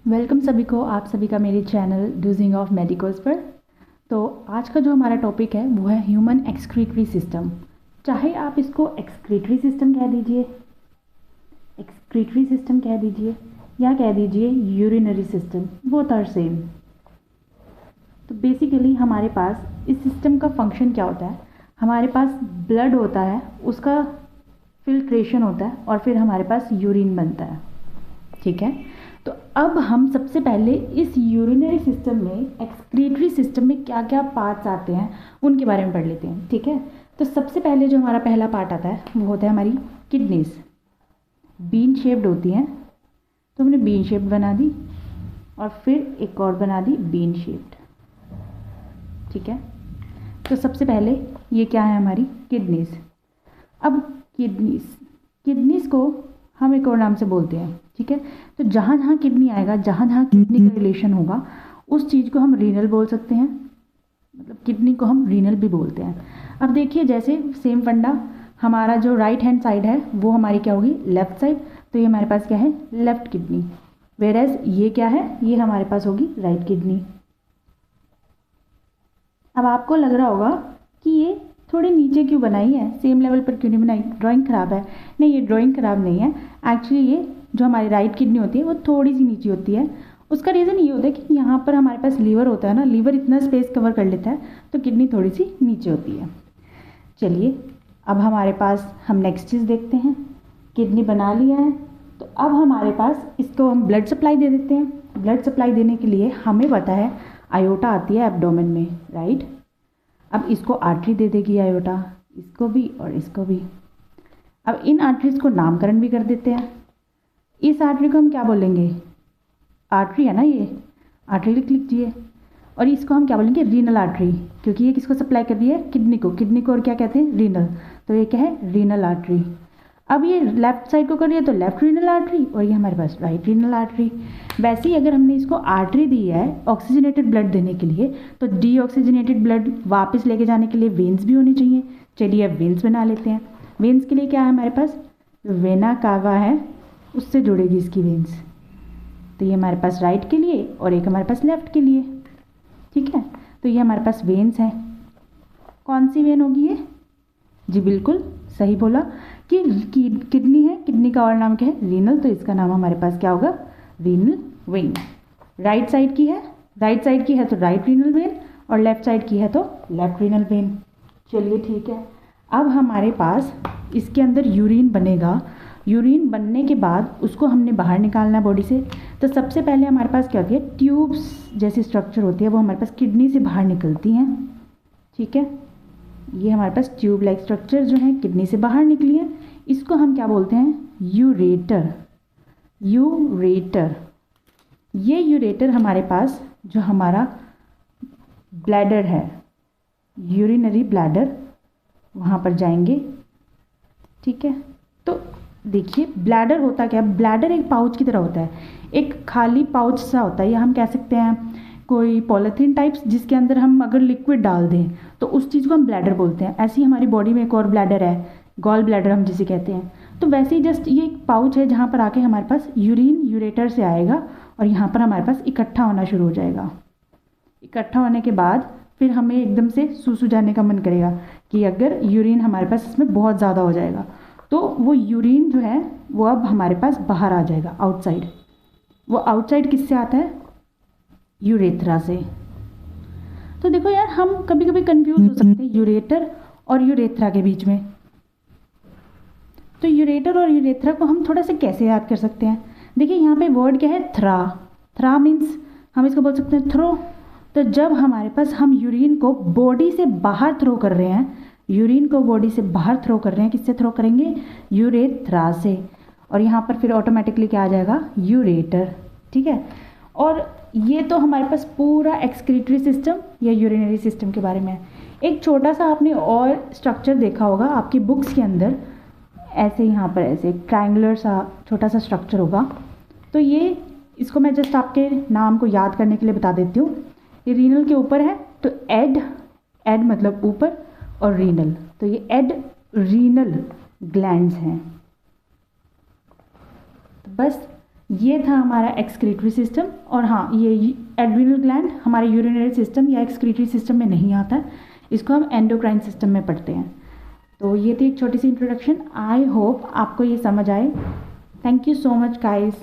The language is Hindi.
वेलकम सभी को, आप सभी का मेरे चैनल डूजिंग ऑफ मेडिकल्स पर। तो आज का जो हमारा टॉपिक है वो है ह्यूमन एक्सक्रीटरी सिस्टम। चाहे आप इसको एक्सक्रीटरी सिस्टम कह दीजिए या कह दीजिए urinary system, both are same. तो बेसिकली हमारे पास इस सिस्टम का फंक्शन क्या होता है, हमारे पास ब्लड होता है, उसका फिल्ट्रेशन होता है और फिर हमारे पास यूरिन बनता है। ठीक है, तो अब हम सबसे पहले इस यूरिनरी सिस्टम में, एक्सक्रीटरी सिस्टम में क्या क्या पार्ट्स आते हैं उनके बारे में पढ़ लेते हैं। ठीक है, तो सबसे पहले जो हमारा पहला पार्ट आता है वो होता है हमारी किडनीज। बीन शेप्ड होती हैं, तो हमने बीन शेप्ड बना दी और फिर एक और बना दी बीन शेप्ड। ठीक है, तो सबसे पहले ये क्या है हमारी किडनीज। अब किडनीज को हम एक और नाम से बोलते हैं। ठीक है, तो जहाँ जहाँ किडनी आएगा, जहाँ जहाँ किडनी का रिलेशन होगा, उस चीज़ को हम रीनल बोल सकते हैं, मतलब किडनी को हम रीनल भी बोलते हैं। अब देखिए, जैसे सेम फंडा, हमारा जो राइट हैंड साइड है वो हमारी क्या होगी, लेफ्ट साइड। तो ये हमारे पास क्या है, लेफ्ट किडनी। वेयरएज ये क्या है, ये हमारे पास होगी राइट किडनी। अब आपको लग रहा होगा कि ये थोड़ी नीचे क्यों बनाई है, सेम लेवल पर क्यों नहीं बनाई, ड्राइंग ख़राब है। नहीं, ये ड्राइंग ख़राब नहीं है। एक्चुअली ये जो हमारी राइट किडनी होती है वो थोड़ी सी नीचे होती है। उसका रीज़न ये होता है कि यहाँ पर हमारे पास लीवर होता है ना, लीवर इतना स्पेस कवर कर लेता है, तो किडनी थोड़ी सी नीचे होती है। चलिए, अब हमारे पास हम नेक्स्ट चीज़ देखते हैं। किडनी बना लिया है, तो अब हमारे पास इसको हम ब्लड सप्लाई दे देते हैं। ब्लड सप्लाई देने के लिए हमें पता है आयोटा आती है एब्डोमेन में, राइट। अब इसको आर्टरी दे देगी आयोटा, इसको भी और इसको भी। अब इन आर्टरीज को नामकरण भी कर देते हैं। इस आर्टरी को हम क्या बोलेंगे, आर्टरी है ना, ये आर्टरी लिख लीजिए। और इसको हम क्या बोलेंगे, रीनल आर्टरी, क्योंकि ये किसको सप्लाई कर रही है, किडनी को और क्या कहते हैं, रीनल। तो ये क्या है, रीनल आर्टरी। अब ये लेफ्ट साइड को कर रही है तो लेफ्ट रीनल आर्टरी, और ये हमारे पास राइट रीनल आर्टरी। वैसे ही अगर हमने इसको आर्टरी दी है ऑक्सीजनेटेड ब्लड देने के लिए, तो डीऑक्सीजनेटेड ब्लड वापस लेके जाने के लिए वेन्स भी होनी चाहिए। चलिए अब वेन्स बना लेते हैं। वेन्स के लिए क्या है हमारे पास, वेना कावा है, उससे जुड़ेगी इसकी वेन्स। तो ये हमारे पास राइट के लिए और एक हमारे पास लेफ्ट के लिए। ठीक है, तो ये हमारे पास वेन्स हैं। कौन सी वेन होगी ये, जी बिल्कुल सही बोला कि किडनी है, किडनी का और नाम क्या है, रीनल, तो इसका नाम हमारे पास क्या होगा, रीनल वेन। राइट साइड की है तो राइट रीनल वेन, और लेफ्ट साइड की है तो लेफ्ट रीनल वेन। चलिए ठीक है, अब हमारे पास इसके अंदर यूरिन बनेगा। यूरिन बनने के बाद उसको हमने बाहर निकालना है बॉडी से। तो सबसे पहले हमारे पास क्या होती है, ट्यूब्स जैसी स्ट्रक्चर होती है, वो हमारे पास किडनी से बाहर निकलती हैं। ठीक है, ये हमारे पास ट्यूब लाइक स्ट्रक्चर जो है किडनी से बाहर निकली है, इसको हम क्या बोलते हैं, यूरेटर। ये यूरेटर हमारे पास जो हमारा ब्लैडर है, यूरिनरी ब्लैडर, वहाँ पर जाएंगे। ठीक है, तो देखिए ब्लैडर होता क्या है, ब्लैडर एक पाउच की तरह होता है, एक खाली पाउच सा होता है, या हम कह सकते हैं कोई पॉलीथीन टाइप्स, जिसके अंदर हम अगर लिक्विड डाल दें तो उस चीज़ को हम ब्लैडर बोलते हैं। ऐसे ही हमारी बॉडी में एक और ब्लैडर है, गॉल ब्लैडर हम जिसे कहते हैं। तो वैसे ही जस्ट ये एक पाउच है जहाँ पर आके हमारे पास यूरिन यूरेटर से आएगा और यहाँ पर हमारे पास इकट्ठा होना शुरू हो जाएगा। इकट्ठा होने के बाद फिर हमें एकदम से सूसू जाने का मन करेगा कि अगर यूरिन हमारे पास इसमें बहुत ज़्यादा हो जाएगा, तो वो यूरिन जो है वो अब हमारे पास बाहर आ जाएगा, आउटसाइड। वो आउटसाइड किससे आता है, यूरेथ्रा से। तो देखो यार, हम कभी कभी कंफ्यूज हो सकते हैं यूरेटर और यूरेथ्रा के बीच में। तो यूरेटर और यूरेथ्रा को हम थोड़ा सा कैसे याद कर सकते हैं, देखिए यहाँ पे वर्ड क्या है, थ्रा मीन्स हम इसको बोल सकते हैं थ्रो। तो जब हमारे पास हम यूरिन को बॉडी से बाहर थ्रो कर रहे हैं, किससे थ्रो करेंगे, यूरेथ्रा से, और यहाँ पर फिर ऑटोमेटिकली क्या आ जाएगा, यूरेटर। ठीक है, और ये तो हमारे पास पूरा एक्सक्रीटरी सिस्टम या यूरिनरी सिस्टम के बारे में है। एक छोटा सा आपने और स्ट्रक्चर देखा होगा आपकी बुक्स के अंदर, ऐसे यहाँ पर ऐसे ट्रायंगुलर सा छोटा सा स्ट्रक्चर होगा। तो ये, इसको मैं जस्ट आपके नाम को याद करने के लिए बता देती हूँ। ये रीनल के ऊपर है, तो एड मतलब ऊपर, और रीनल, तो ये एड रीनल ग्लैंड्स हैं। तो बस ये था हमारा एक्सक्रीटरी सिस्टम। और हाँ, ये एड्रिनल ग्लैंड हमारे यूरिनरी सिस्टम या एक्सक्रीटरी सिस्टम में नहीं आता, इसको हम एंडोक्राइन सिस्टम में पढ़ते हैं। तो ये थी एक छोटी सी इंट्रोडक्शन। आई होप आपको ये समझ आए। Thank you so much guys.